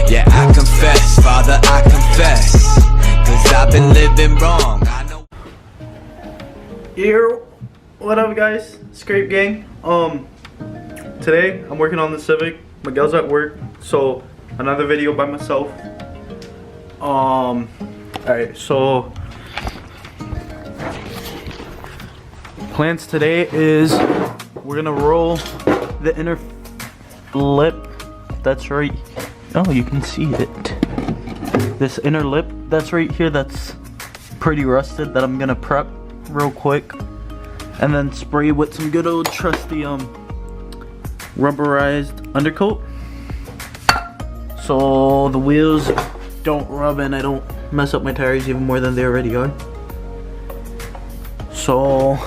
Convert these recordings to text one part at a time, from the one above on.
Yeah, I confess, Father, I confess, 'cause I've been living wrong. I know. Yo, what up guys? Scrape gang. Today I'm working on the Civic. Miguel's at work, so another video by myself. Alright, so plans today is we're gonna roll the inner lip that's right. Oh, you can see it. This inner lip that's right here, that's pretty rusted, that I'm gonna prep real quick, and then spray with some good old trusty rubberized undercoat, so the wheels don't rub and I don't mess up my tires even more than they already are. So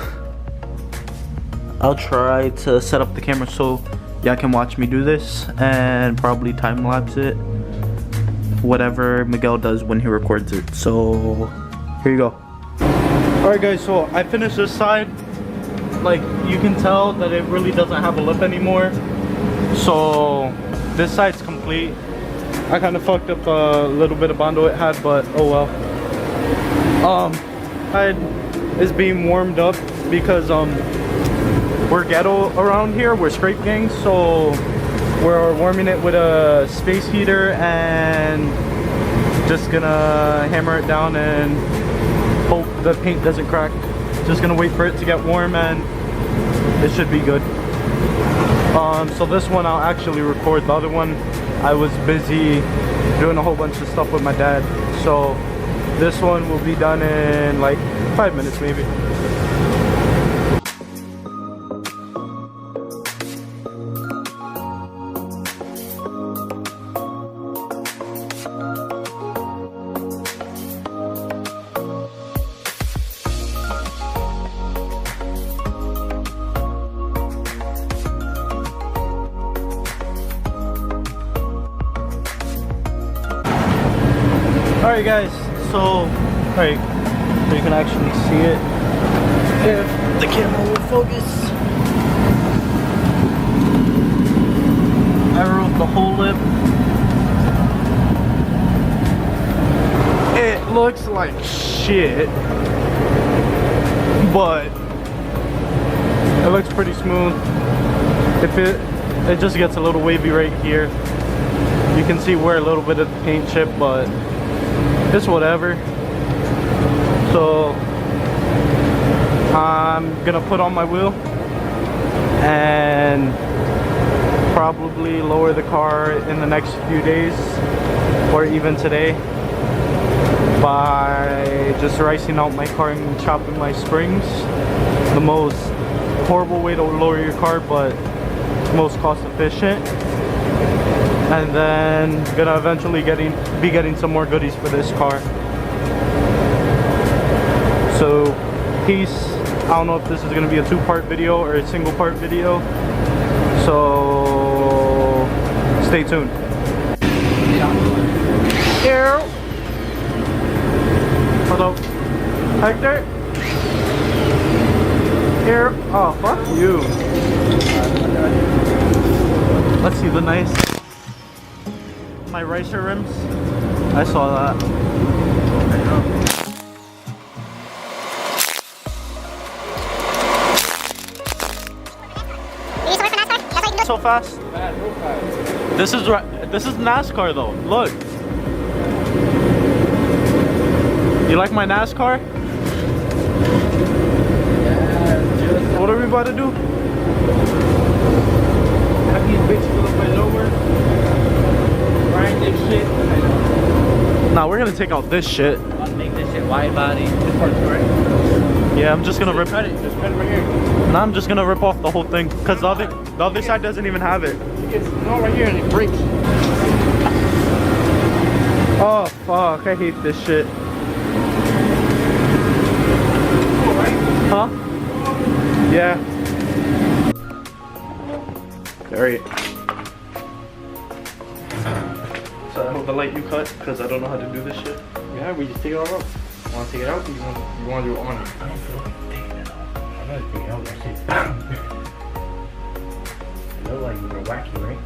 I'll try to set up the camera so y'all can watch me do this, and probably time lapse it, whatever Miguel does when he records it. So here you go. Alright guys, so I finished this side. Like, you can tell that it really doesn't have a lip anymore, so this side's complete. I kind of fucked up a little bit of bondo it had, but oh well. Side is being warmed up because we're ghetto around here, we're scrape gangs, so we're warming it with a space heater and just gonna hammer it down and hope the paint doesn't crack. Just gonna wait for it to get warm and it should be good. So this one I'll actually record. The other one I was busy doing a whole bunch of stuff with my dad, so this one will be done in like 5 minutes maybe. Alright guys, so alright, so you can actually see it if the camera will focus. I wrote the whole lip. It looks like shit, but it looks pretty smooth. If it just gets a little wavy right here. You can see where a little bit of the paint chip, but it's whatever. So I'm gonna put on my wheel and probably lower the car in the next few days, or even today, by just ricing out my car and chopping my springs. The most horrible way to lower your car, but most cost efficient. And then gonna eventually be getting some more goodies for this car. So peace. I don't know if this is gonna be a two-part video or a single part video, so stay tuned. Here. Hello, Hector. Here. Oh, fuck you. Let's see the nice. My racer rims. I saw that. So fast. This is NASCAR though. Look. You like my NASCAR? Yeah. What are we about to do? Have these bitches fill up my lower. Grind this shit. Nah, we're gonna take out this shit. I'll make this shit wide body. This part's right. Yeah, I'm just gonna rip. Cut it. Just cut it right here. Nah, I'm just gonna rip off the whole thing, cause the other side doesn't even have it. It's not right here and it breaks. Oh fuck! I hate this shit. Huh? Yeah. Alright. So I hope the light you cut, because I don't know how to do this shit. Yeah, we just take it all out. Want to take it out? Or you want to do it on it? I don't feel like taking it out. I'm gonna take it out. That shit. It look like you're wacky, right?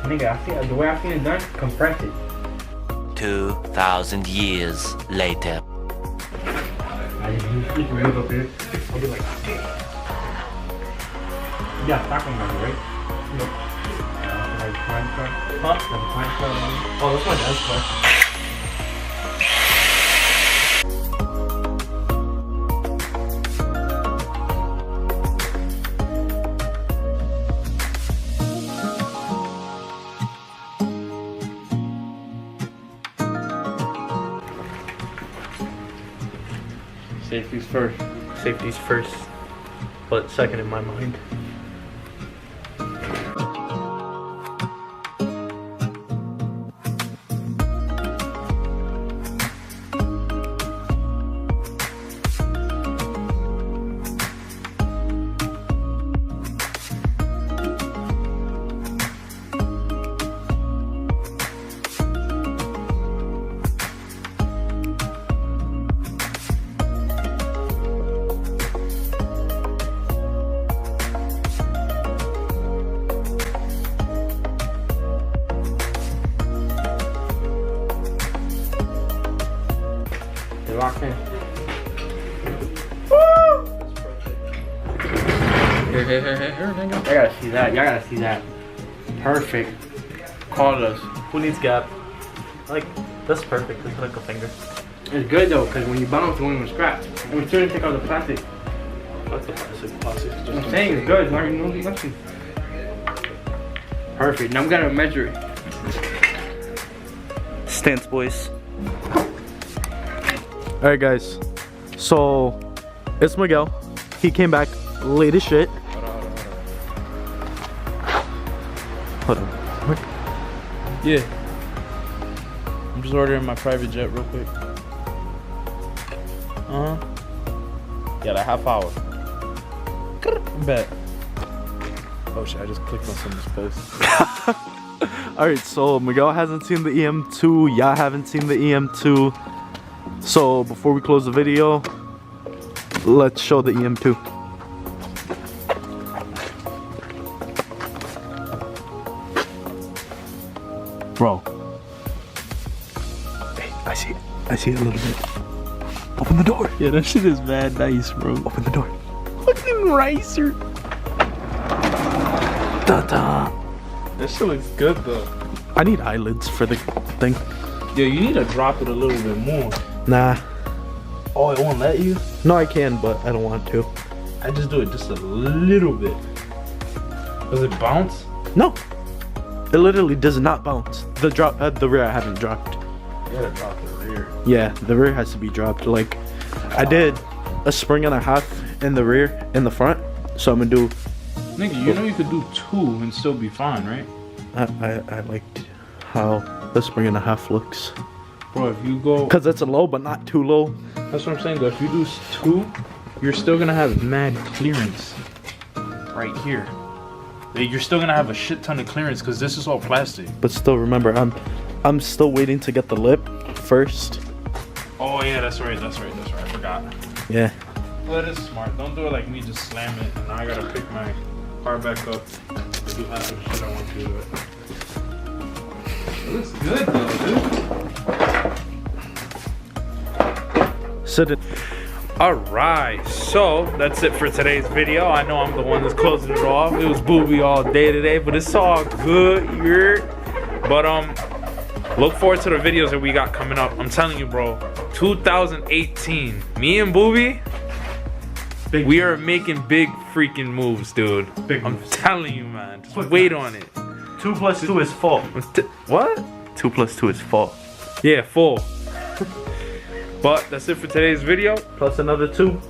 Nigga, the way I seen it done, compress it. 2,000 years later. I just use this wheel up here. I'll be like, damn. You got stock on that, right? Yep. Like time truck. Huh? Like time truck. Oh, that's my dad's car. Safety's first. Safety's first, but second in my mind. Locked in. Woo! Here, nigga. I gotta see that. Y'all gotta see that. Perfect. Call us. Who needs gap? Like, that's perfect. It's like a finger. It's good though, because when you bounce, it won't even scratch. And we still didn't take out the plastic. What's the plastic? I'm saying it's good. Why are you nothing? Perfect. Now we gotta measure it. Stance, boys. Alright guys, so it's Miguel. He came back late as shit. Hold on. Yeah. I'm just ordering my private jet real quick. Got a half hour. Bet. Oh shit, I just clicked on someone's post. Alright, so Miguel hasn't seen the EM2. Y'all haven't seen the EM2. So before we close the video, let's show the EM2. Bro. Hey, I see it a little bit. Open the door. Yeah, that shit is mad nice, bro. Open the door. Fucking ricer. Ta-da. That shit looks good though. I need eyelids for the thing. Yo, you need to drop it a little bit more. Nah. Oh, it won't let you? No, I can, but I don't want to. I just do it just a little bit. Does it bounce? No. It literally does not bounce. The rear I haven't dropped. You gotta drop the rear. Yeah, the rear has to be dropped. Like, I did a spring and a half in the rear, in the front. So I'm gonna do. Nigga, you know you could do 2 and still be fine, right? I liked how the spring and a half looks. Bro, if you go, Cause it's a low, but not too low. that's what I'm saying though. If you do 2, you're still gonna have mad clearance right here. You're still gonna have a shit ton of clearance because this is all plastic. But still, remember, I'm still waiting to get the lip first. Oh yeah, that's right. I forgot. Yeah. Well, that is smart. Don't do it like me, just slam it, and now I gotta pick my car back up to do half of the shit I want to do it. It looks good though, dude. Sit it. Alright, so that's it for today's video. I know I'm the one that's closing it off. It was booby all day today, but it's all good here. But look forward to the videos that we got coming up. I'm telling you, bro, 2018, me and Booby, we are making big freaking moves, dude. I'm telling you, man. Just wait on it. 2 + 2 is 4. What? 2 + 2 is 4. Yeah, 4. But that's it for today's video. Plus another 2.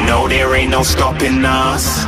No, there ain't no stopping us.